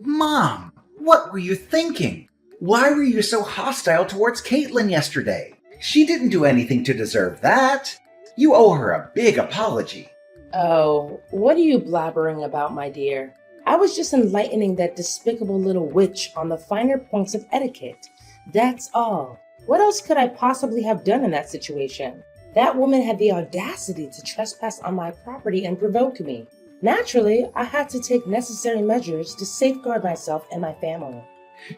Mom, what were you thinking? Why were you so hostile towards Caitlin yesterday? She didn't do anything to deserve that. You owe her a big apology. Oh, what are you blabbering about, my dear? I was just enlightening that despicable little witch on the finer points of etiquette. That's all. What else could I possibly have done in that situation? That woman had the audacity to trespass on my property and provoke me. Naturally, I had to take necessary measures to safeguard myself and my family.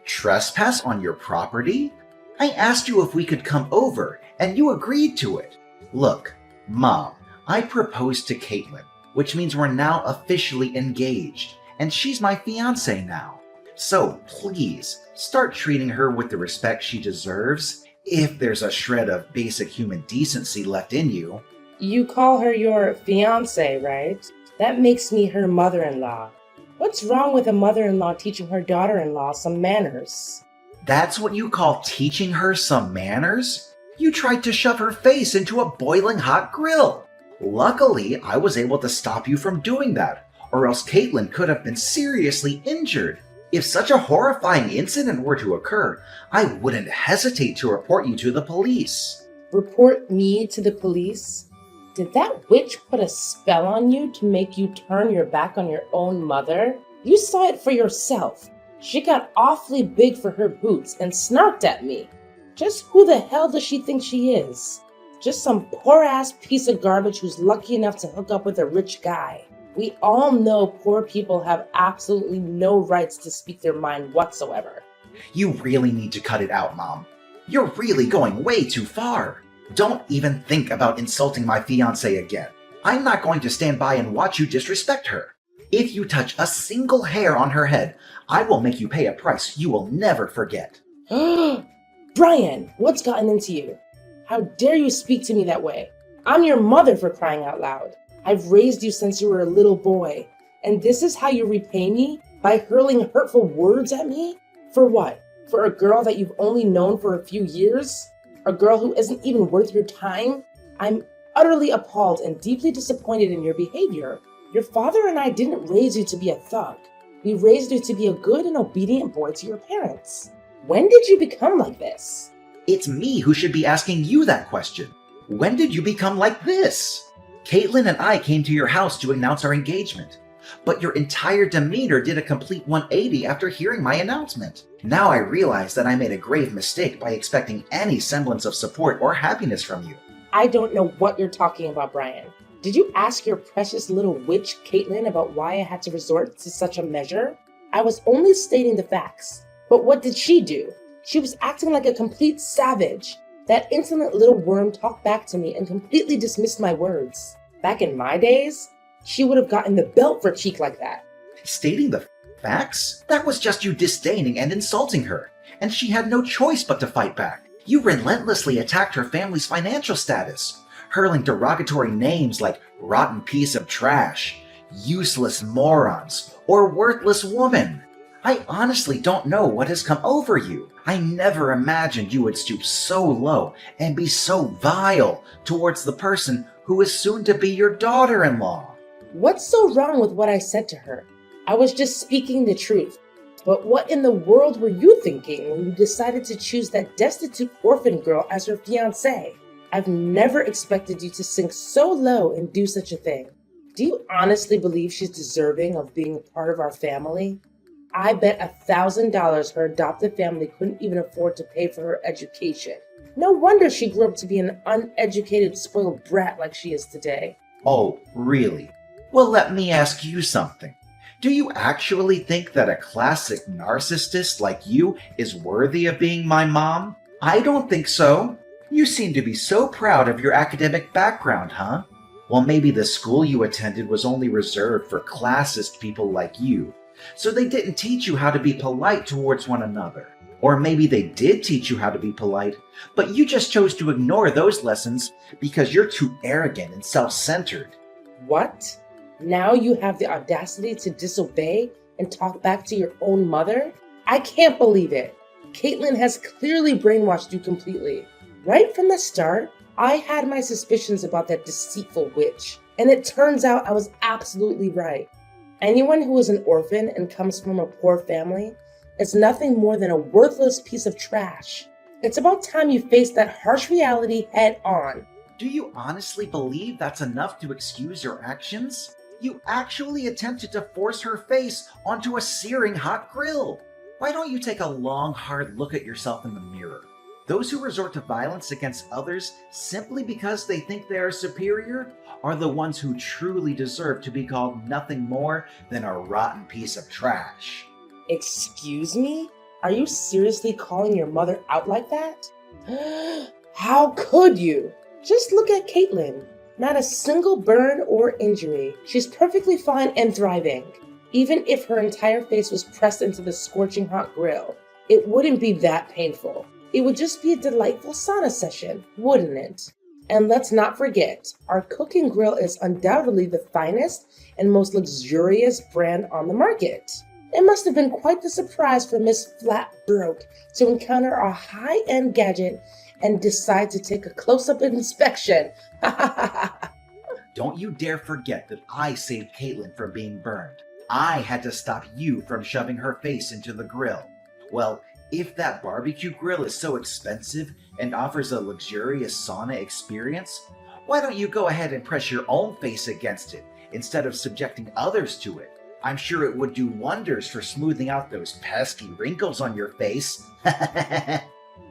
Trespass on your property? I asked you if we could come over, and you agreed to it. Look, Mom, I proposed to Caitlin, which means we're now officially engaged, and she's my fiancée now. So please, start treating her with the respect she deserves, if there's a shred of basic human decency left in you. You call her your fiancée, right? That makes me her mother-in-law. What's wrong with a mother-in-law teaching her daughter-in-law some manners? That's what you call teaching her some manners? You tried to shove her face into a boiling hot grill. Luckily, I was able to stop you from doing that, or else Caitlin could have been seriously injured. If such a horrifying incident were to occur, I wouldn't hesitate to report you to the police. Report me to the police? Did that witch put a spell on you to make you turn your back on your own mother? You saw it for yourself. She got awfully big for her boots and snarked at me. Just who the hell does she think she is? Just some poor-ass piece of garbage who's lucky enough to hook up with a rich guy. We all know poor people have absolutely no rights to speak their mind whatsoever. You really need to cut it out, Mom. You're really going way too far. Don't even think about insulting my fiancée again. I'm not going to stand by and watch you disrespect her. If you touch a single hair on her head, I will make you pay a price you will never forget. Brian, what's gotten into you? How dare you speak to me that way? I'm your mother, for crying out loud. I've raised you since you were a little boy, and this is how you repay me? By hurling hurtful words at me? For what? For a girl that you've only known for a few years? A girl who isn't even worth your time? I'm utterly appalled and deeply disappointed in your behavior. Your father and I didn't raise you to be a thug. We raised you to be a good and obedient boy to your parents. When did you become like this? It's me who should be asking you that question. When did you become like this? Caitlin and I came to your house to announce our engagement, but your entire demeanor did a complete 180 after hearing my announcement. Now I realize that I made a grave mistake by expecting any semblance of support or happiness from you. I don't know what you're talking about, Brian. Did you ask your precious little witch, Caitlin, about why I had to resort to such a measure? I was only stating the facts. But what did she do? She was acting like a complete savage. That insolent little worm talked back to me and completely dismissed my words. Back in my days, she would have gotten the belt for cheek like that. Stating the facts? That was just you disdaining and insulting her, and she had no choice but to fight back. You relentlessly attacked her family's financial status, hurling derogatory names like rotten piece of trash, useless morons, or worthless woman. I honestly don't know what has come over you. I never imagined you would stoop so low and be so vile towards the person who is soon to be your daughter-in-law. What's so wrong with what I said to her? I was just speaking the truth. But what in the world were you thinking when you decided to choose that destitute orphan girl as your fiancée? I've never expected you to sink so low and do such a thing. Do you honestly believe she's deserving of being a part of our family? I bet $1,000 her adopted family couldn't even afford to pay for her education. No wonder she grew up to be an uneducated, spoiled brat like she is today. Oh, really? Well, let me ask you something. Do you actually think that a classic narcissist like you is worthy of being my mom? I don't think so. You seem to be so proud of your academic background, huh? Well, maybe the school you attended was only reserved for classist people like you, so they didn't teach you how to be polite towards one another. Or maybe they did teach you how to be polite, but you just chose to ignore those lessons because you're too arrogant and self-centered. What? Now you have the audacity to disobey and talk back to your own mother? I can't believe it. Caitlin has clearly brainwashed you completely. Right from the start, I had my suspicions about that deceitful witch, and it turns out I was absolutely right. Anyone who is an orphan and comes from a poor family is nothing more than a worthless piece of trash. It's about time you face that harsh reality head on. Do you honestly believe that's enough to excuse your actions? You actually attempted to force her face onto a searing hot grill. Why don't you take a long, hard look at yourself in the mirror? Those who resort to violence against others simply because they think they are superior are the ones who truly deserve to be called nothing more than a rotten piece of trash. Excuse me? Are you seriously calling your mother out like that? How could you? Just look at Caitlin. Not a single burn or injury. She's perfectly fine and thriving. Even if her entire face was pressed into the scorching hot grill, it wouldn't be that painful. It would just be a delightful sauna session, wouldn't it? And let's not forget, our cooking grill is undoubtedly the finest and most luxurious brand on the market. It must have been quite the surprise for Miss Flatbroke to encounter our high-end gadget and decide to take a close-up inspection. Don't you dare forget that I saved Caitlin from being burned. I had to stop you from shoving her face into the grill. Well, if that barbecue grill is so expensive and offers a luxurious sauna experience, why don't you go ahead and press your own face against it instead of subjecting others to it? I'm sure it would do wonders for smoothing out those pesky wrinkles on your face.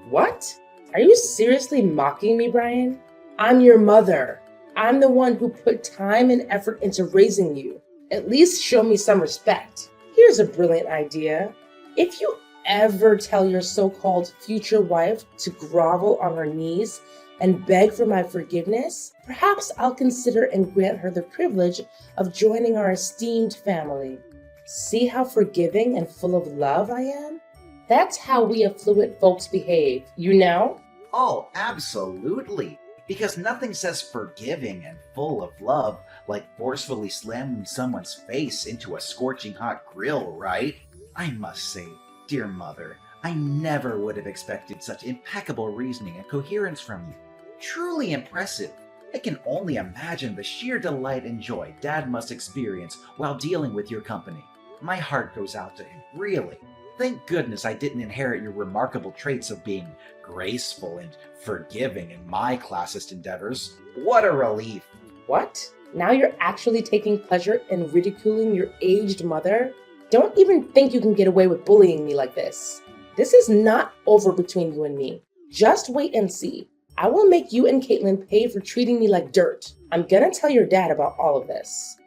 What? Are you seriously mocking me, Brian? I'm your mother. I'm the one who put time and effort into raising you. At least show me some respect. Here's a brilliant idea. If you ever tell your so-called future wife to grovel on her knees and beg for my forgiveness, perhaps I'll consider and grant her the privilege of joining our esteemed family. See how forgiving and full of love I am? That's how we affluent folks behave, you know? Oh, absolutely. Because nothing says forgiving and full of love like forcefully slamming someone's face into a scorching hot grill, right? I must say, dear mother, I never would have expected such impeccable reasoning and coherence from you. Truly impressive. I can only imagine the sheer delight and joy Dad must experience while dealing with your company. My heart goes out to him, really. Thank goodness I didn't inherit your remarkable traits of being graceful and forgiving in my classist endeavors. What a relief. What? Now you're actually taking pleasure in ridiculing your aged mother? Don't even think you can get away with bullying me like this. This is not over between you and me. Just wait and see. I will make you and Caitlin pay for treating me like dirt. I'm gonna tell your dad about all of this.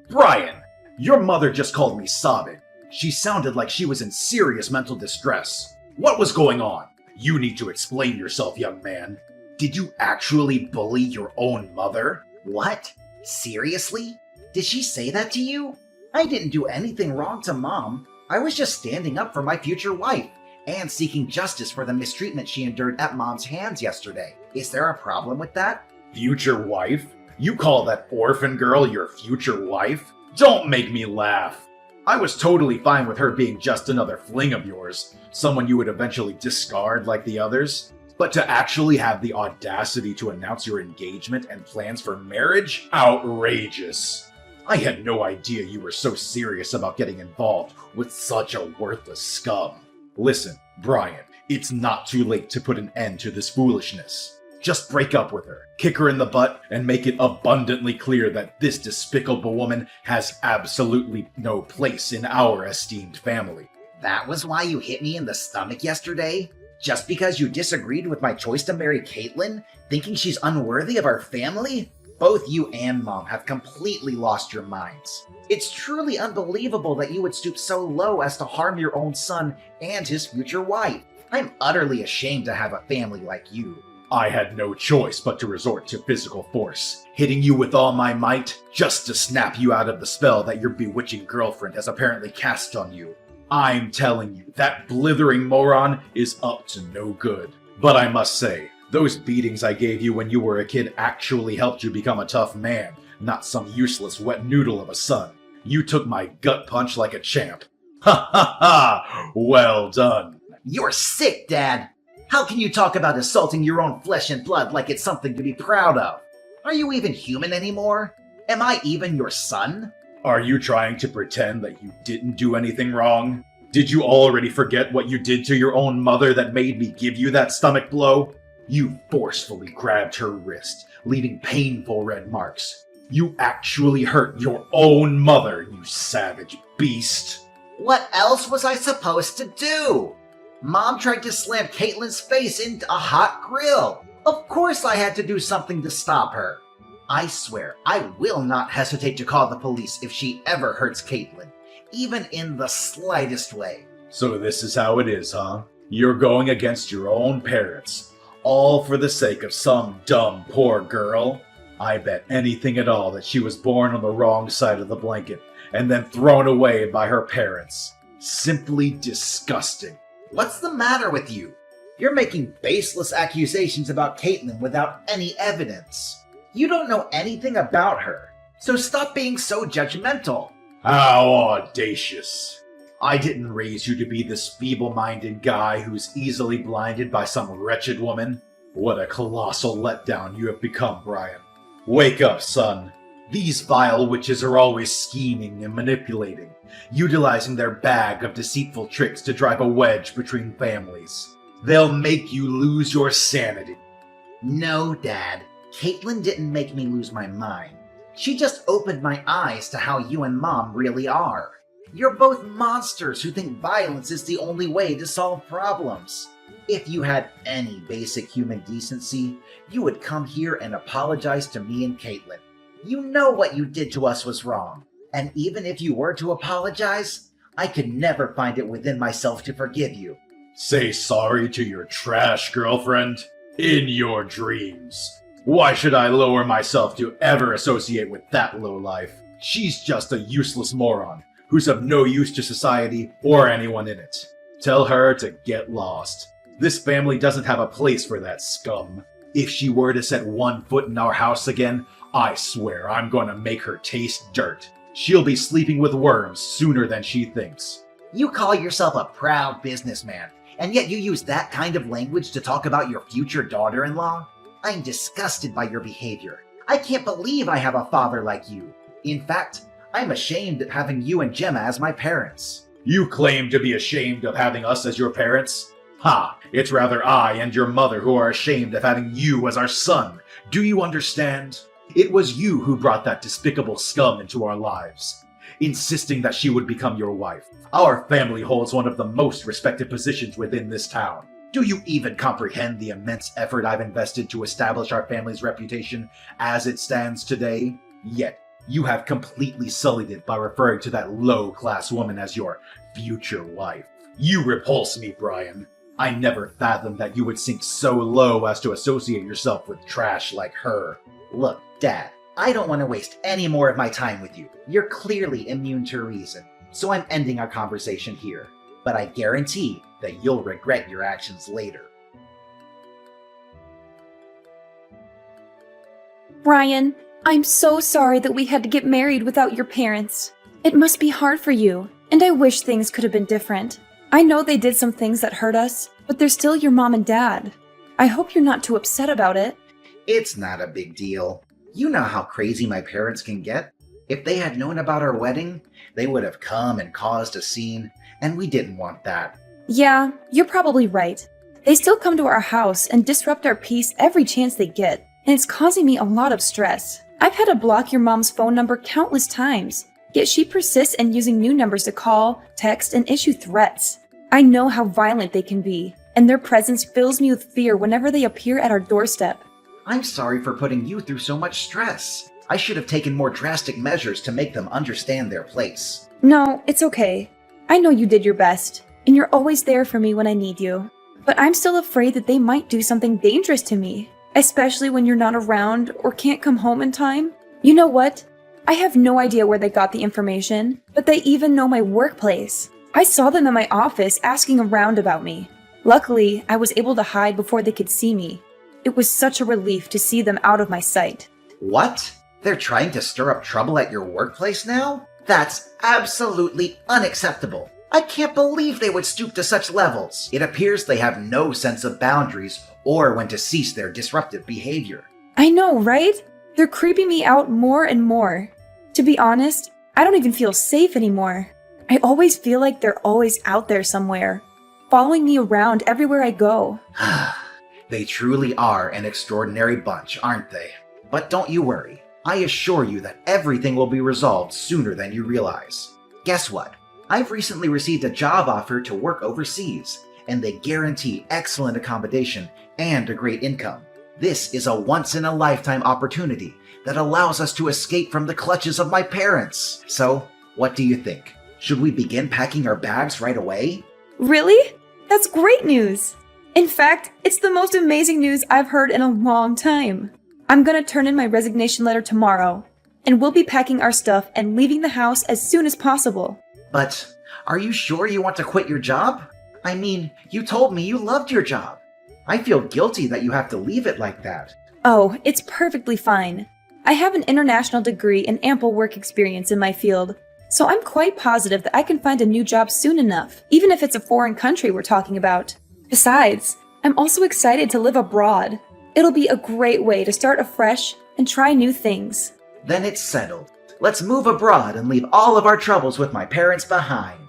Brian, your mother just called me sobbing. She sounded like she was in serious mental distress. What was going on? You need to explain yourself, young man. Did you actually bully your own mother? What? Seriously? Did she say that to you? I didn't do anything wrong to Mom. I was just standing up for my future wife and seeking justice for the mistreatment she endured at Mom's hands yesterday. Is there a problem with that? Future wife? You call that orphan girl your future wife? Don't make me laugh. I was totally fine with her being just another fling of yours, someone you would eventually discard like the others. But to actually have the audacity to announce your engagement and plans for marriage? Outrageous. I had no idea you were so serious about getting involved with such a worthless scum. Listen, Brian, it's not too late to put an end to this foolishness. Just break up with her, kick her in the butt, and make it abundantly clear that this despicable woman has absolutely no place in our esteemed family. That was why you hit me in the stomach yesterday? Just because you disagreed with my choice to marry Caitlin, thinking she's unworthy of our family? Both you and Mom have completely lost your minds. It's truly unbelievable that you would stoop so low as to harm your own son and his future wife. I'm utterly ashamed to have a family like you. I had no choice but to resort to physical force, hitting you with all my might, just to snap you out of the spell that your bewitching girlfriend has apparently cast on you. I'm telling you, that blithering moron is up to no good. But I must say, those beatings I gave you when you were a kid actually helped you become a tough man, not some useless wet noodle of a son. You took my gut punch like a champ. Ha ha ha! Well done. You're sick, Dad! How can you talk about assaulting your own flesh and blood like it's something to be proud of? Are you even human anymore? Am I even your son? Are you trying to pretend that you didn't do anything wrong? Did you already forget what you did to your own mother that made me give you that stomach blow? You forcefully grabbed her wrist, leaving painful red marks. You actually hurt your own mother, you savage beast. What else was I supposed to do? Mom tried to slam Caitlin's face into a hot grill. Of course I had to do something to stop her. I swear, I will not hesitate to call the police if she ever hurts Caitlin, even in the slightest way. So this is how it is, huh? You're going against your own parents, all for the sake of some dumb poor girl? I bet anything at all that she was born on the wrong side of the blanket and then thrown away by her parents. Simply disgusting. What's the matter with you? You're making baseless accusations about Caitlin without any evidence. You don't know anything about her, so stop being so judgmental. How audacious. I didn't raise you to be this feeble-minded guy who's easily blinded by some wretched woman. What a colossal letdown you have become, Brian. Wake up, son. These vile witches are always scheming and manipulating, utilizing their bag of deceitful tricks to drive a wedge between families. They'll make you lose your sanity. No, Dad. Caitlin didn't make me lose my mind. She just opened my eyes to how you and Mom really are. You're both monsters who think violence is the only way to solve problems. If you had any basic human decency, you would come here and apologize to me and Caitlin. You know what you did to us was wrong. And even if you were to apologize, I could never find it within myself to forgive you. Say sorry to your trash girlfriend? In your dreams. Why should I lower myself to ever associate with that lowlife? She's just a useless moron who's of no use to society or anyone in it. Tell her to get lost. This family doesn't have a place for that scum. If she were to set one foot in our house again, I swear I'm going to make her taste dirt. She'll be sleeping with worms sooner than she thinks. You call yourself a proud businessman, and yet you use that kind of language to talk about your future daughter-in-law? I'm disgusted by your behavior. I can't believe I have a father like you. In fact, I'm ashamed of having you and Gemma as my parents. You claim to be ashamed of having us as your parents? Ha! It's rather I and your mother who are ashamed of having you as our son. Do you understand? It was you who brought that despicable scum into our lives, insisting that she would become your wife. Our family holds one of the most respected positions within this town. Do you even comprehend the immense effort I've invested to establish our family's reputation as it stands today? Yet, you have completely sullied it by referring to that low-class woman as your future wife. You repulse me, Brian. I never fathomed that you would sink so low as to associate yourself with trash like her. Look, Dad, I don't want to waste any more of my time with you. You're clearly immune to reason, so I'm ending our conversation here. But I guarantee that you'll regret your actions later. Brian, I'm so sorry that we had to get married without your parents. It must be hard for you, and I wish things could have been different. I know they did some things that hurt us, but they're still your mom and dad. I hope you're not too upset about it. It's not a big deal. You know how crazy my parents can get. If they had known about our wedding, they would have come and caused a scene, and we didn't want that. Yeah, you're probably right. They still come to our house and disrupt our peace every chance they get, and it's causing me a lot of stress. I've had to block your mom's phone number countless times, yet she persists in using new numbers to call, text, and issue threats. I know how violent they can be, and their presence fills me with fear whenever they appear at our doorstep. I'm sorry for putting you through so much stress. I should have taken more drastic measures to make them understand their place. No, it's okay. I know you did your best, and you're always there for me when I need you. But I'm still afraid that they might do something dangerous to me, especially when you're not around or can't come home in time. You know what? I have no idea where they got the information, but they even know my workplace. I saw them in my office asking around about me. Luckily, I was able to hide before they could see me. It was such a relief to see them out of my sight. What? They're trying to stir up trouble at your workplace now? That's absolutely unacceptable. I can't believe they would stoop to such levels. It appears they have no sense of boundaries or when to cease their disruptive behavior. I know, right? They're creeping me out more and more. To be honest, I don't even feel safe anymore. I always feel like they're always out there somewhere, following me around everywhere I go. They truly are an extraordinary bunch, aren't they? But don't you worry. I assure you that everything will be resolved sooner than you realize. Guess what? I've recently received a job offer to work overseas, and they guarantee excellent accommodation and a great income. This is a once-in-a-lifetime opportunity that allows us to escape from the clutches of my parents. So, what do you think? Should we begin packing our bags right away? Really? That's great news! In fact, it's the most amazing news I've heard in a long time. I'm gonna turn in my resignation letter tomorrow, and we'll be packing our stuff and leaving the house as soon as possible. But are you sure you want to quit your job? I mean, you told me you loved your job. I feel guilty that you have to leave it like that. Oh, it's perfectly fine. I have an international degree and ample work experience in my field, so I'm quite positive that I can find a new job soon enough, even if it's a foreign country we're talking about. Besides, I'm also excited to live abroad. It'll be a great way to start afresh and try new things. Then it's settled. Let's move abroad and leave all of our troubles with my parents behind.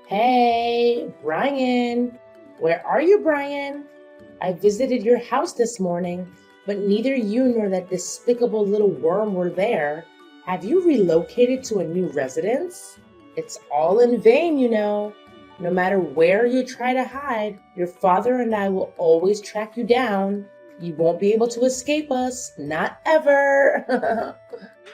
Hey, Brian. Where are you, Brian? I visited your house this morning, but neither you nor that despicable little worm were there. Have you relocated to a new residence? It's all in vain, you know. No matter where you try to hide, your father and I will always track you down. You won't be able to escape us, not ever.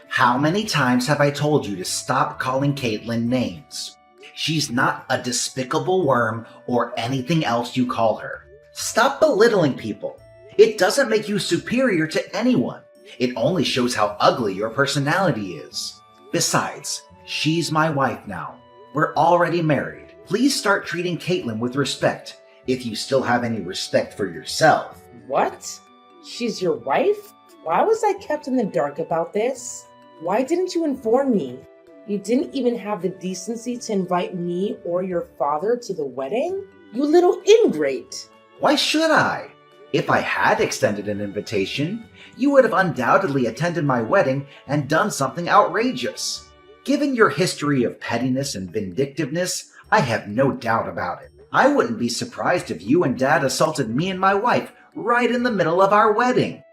How many times have I told you to stop calling Caitlin names? She's not a despicable worm or anything else you call her. Stop belittling people. It doesn't make you superior to anyone. It only shows how ugly your personality is. Besides, she's my wife now. We're already married. Please start treating Caitlin with respect, if you still have any respect for yourself. What? She's your wife? Why was I kept in the dark about this? Why didn't you inform me? You didn't even have the decency to invite me or your father to the wedding? You little ingrate! Why should I? If I had extended an invitation, you would have undoubtedly attended my wedding and done something outrageous. Given your history of pettiness and vindictiveness, I have no doubt about it. I wouldn't be surprised if you and Dad assaulted me and my wife right in the middle of our wedding.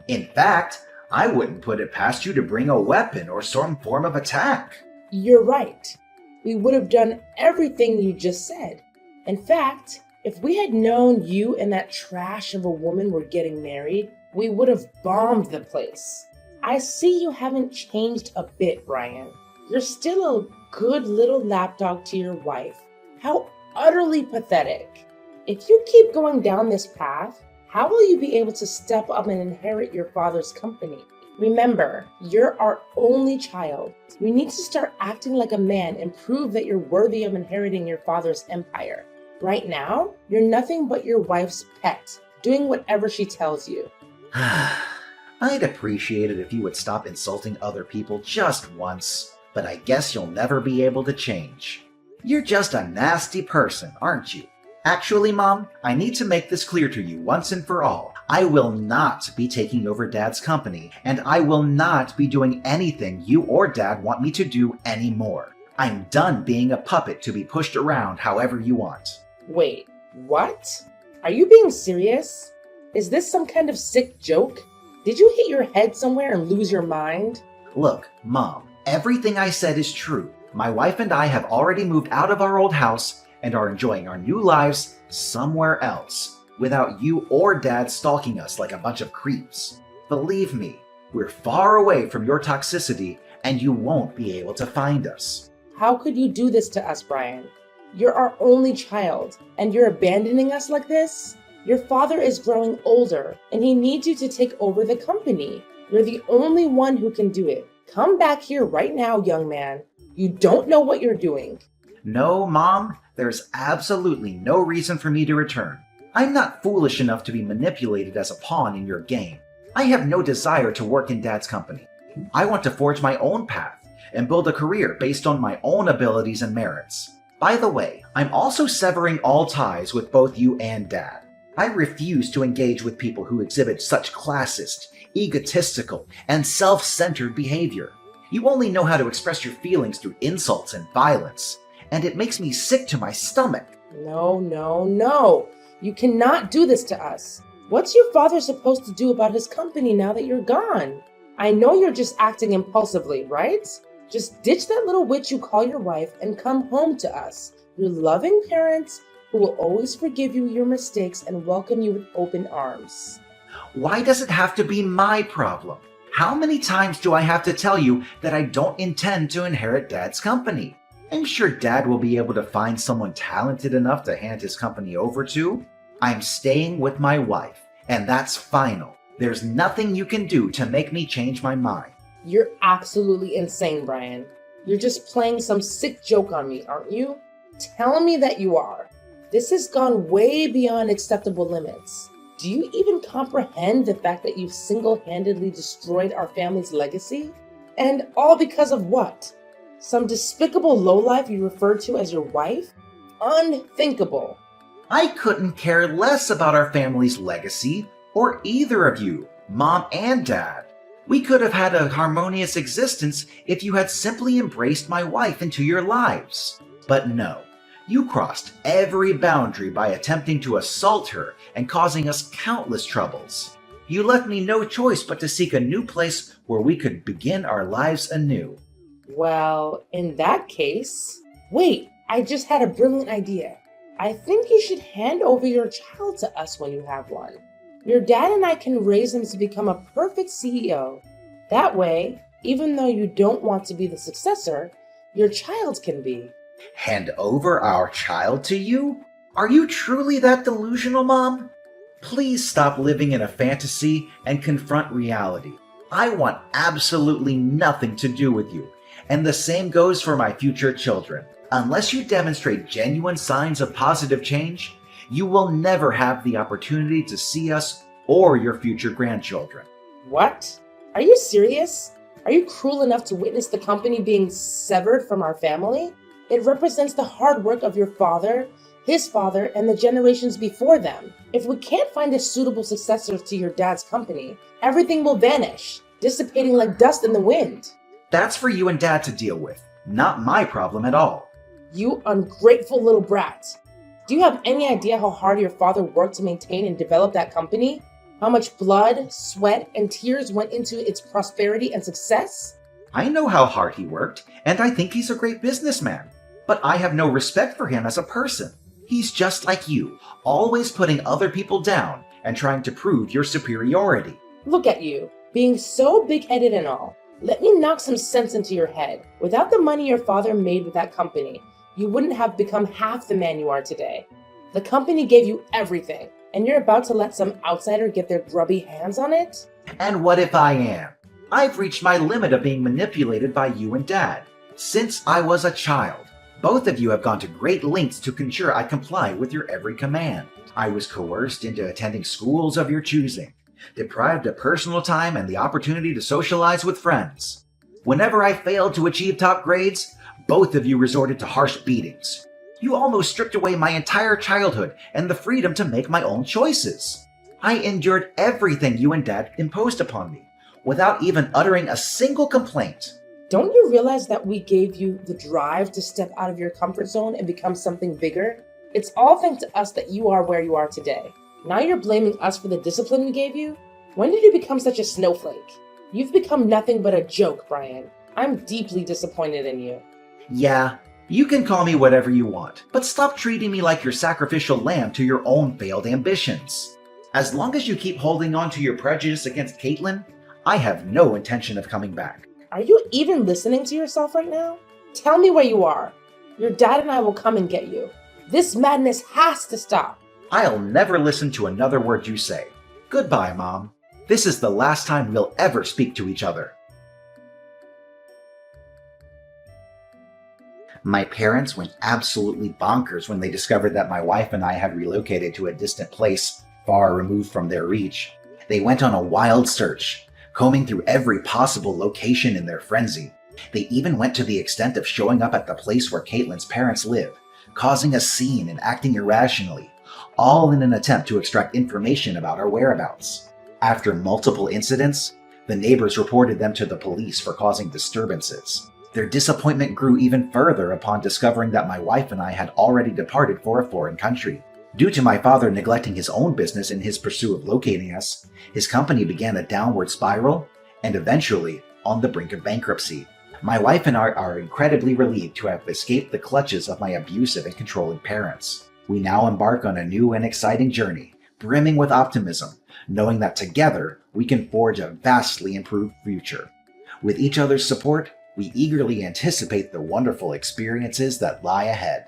In fact, I wouldn't put it past you to bring a weapon or some form of attack. You're right. We would have done everything you just said. In fact, if we had known you and that trash of a woman were getting married, we would have bombed the place. I see you haven't changed a bit, Brian. You're still a good little lapdog to your wife. How utterly pathetic. If you keep going down this path, how will you be able to step up and inherit your father's company? Remember, you're our only child. You need to start acting like a man and prove that you're worthy of inheriting your father's empire. Right now, you're nothing but your wife's pet, doing whatever she tells you. I'd appreciate it if you would stop insulting other people just once, but I guess you'll never be able to change. You're just a nasty person, aren't you? Actually, Mom, I need to make this clear to you once and for all. I will not be taking over Dad's company, and I will not be doing anything you or Dad want me to do anymore. I'm done being a puppet to be pushed around however you want. Wait, what? Are you being serious? Is this some kind of sick joke? Did you hit your head somewhere and lose your mind? Look, Mom, everything I said is true. My wife and I have already moved out of our old house and are enjoying our new lives somewhere else, without you or Dad stalking us like a bunch of creeps. Believe me, we're far away from your toxicity and you won't be able to find us. How could you do this to us, Brian? You're our only child, and you're abandoning us like this? Your father is growing older, and he needs you to take over the company. You're the only one who can do it. Come back here right now, young man. You don't know what you're doing. No, Mom, there's absolutely no reason for me to return. I'm not foolish enough to be manipulated as a pawn in your game. I have no desire to work in Dad's company. I want to forge my own path and build a career based on my own abilities and merits. By the way, I'm also severing all ties with both you and Dad. I refuse to engage with people who exhibit such classist, egotistical, and self-centered behavior. You only know how to express your feelings through insults and violence, and it makes me sick to my stomach. No, no, no. You cannot do this to us. What's your father supposed to do about his company now that you're gone? I know you're just acting impulsively, right? Just ditch that little witch you call your wife and come home to us, your loving parents who will always forgive you your mistakes and welcome you with open arms. Why does it have to be my problem? How many times do I have to tell you that I don't intend to inherit Dad's company? I'm sure Dad will be able to find someone talented enough to hand his company over to. I'm staying with my wife, and that's final. There's nothing you can do to make me change my mind. You're absolutely insane, Brian. You're just playing some sick joke on me, aren't you? Tell me that you are. This has gone way beyond acceptable limits. Do you even comprehend the fact that you've single-handedly destroyed our family's legacy? And all because of what? Some despicable lowlife you refer to as your wife? Unthinkable. I couldn't care less about our family's legacy, or either of you, Mom and Dad. We could have had a harmonious existence if you had simply embraced my wife into your lives. But no, you crossed every boundary by attempting to assault her and causing us countless troubles. You left me no choice but to seek a new place where we could begin our lives anew. Well, in that case... Wait, I just had a brilliant idea. I think you should hand over your child to us when you have one. Your dad and I can raise him to become a perfect CEO. That way, even though you don't want to be the successor, your child can be. Hand over our child to you? Are you truly that delusional, Mom? Please stop living in a fantasy and confront reality. I want absolutely nothing to do with you, and the same goes for my future children. Unless you demonstrate genuine signs of positive change, you will never have the opportunity to see us or your future grandchildren. What? Are you serious? Are you cruel enough to witness the company being severed from our family? It represents the hard work of your father, his father, and the generations before them. If we can't find a suitable successor to your dad's company, everything will vanish, dissipating like dust in the wind. That's for you and Dad to deal with, not my problem at all. You ungrateful little brat. Do you have any idea how hard your father worked to maintain and develop that company? How much blood, sweat, and tears went into its prosperity and success? I know how hard he worked, and I think he's a great businessman. But I have no respect for him as a person. He's just like you, always putting other people down and trying to prove your superiority. Look at you, being so big-headed and all. Let me knock some sense into your head. Without the money your father made with that company, you wouldn't have become half the man you are today. The company gave you everything, and you're about to let some outsider get their grubby hands on it? And what if I am? I've reached my limit of being manipulated by you and Dad. Since I was a child, both of you have gone to great lengths to ensure I comply with your every command. I was coerced into attending schools of your choosing, deprived of personal time and the opportunity to socialize with friends. Whenever I failed to achieve top grades, both of you resorted to harsh beatings. You almost stripped away my entire childhood and the freedom to make my own choices. I endured everything you and Dad imposed upon me, without even uttering a single complaint. Don't you realize that we gave you the drive to step out of your comfort zone and become something bigger? It's all thanks to us that you are where you are today. Now you're blaming us for the discipline we gave you? When did you become such a snowflake? You've become nothing but a joke, Brian. I'm deeply disappointed in you. Yeah, you can call me whatever you want, but stop treating me like your sacrificial lamb to your own failed ambitions. As long as you keep holding on to your prejudice against Caitlin, I have no intention of coming back. Are you even listening to yourself right now? Tell me where you are. Your dad and I will come and get you. This madness has to stop. I'll never listen to another word you say. Goodbye, Mom. This is the last time we'll ever speak to each other. My parents went absolutely bonkers when they discovered that my wife and I had relocated to a distant place far removed from their reach. They went on a wild search, combing through every possible location in their frenzy. They even went to the extent of showing up at the place where Caitlin's parents live, causing a scene and acting irrationally, all in an attempt to extract information about our whereabouts. After multiple incidents, the neighbors reported them to the police for causing disturbances. Their disappointment grew even further upon discovering that my wife and I had already departed for a foreign country. Due to my father neglecting his own business in his pursuit of locating us, his company began a downward spiral and eventually on the brink of bankruptcy. My wife and I are incredibly relieved to have escaped the clutches of my abusive and controlling parents. We now embark on a new and exciting journey, brimming with optimism, knowing that together we can forge a vastly improved future. With each other's support, we eagerly anticipate the wonderful experiences that lie ahead.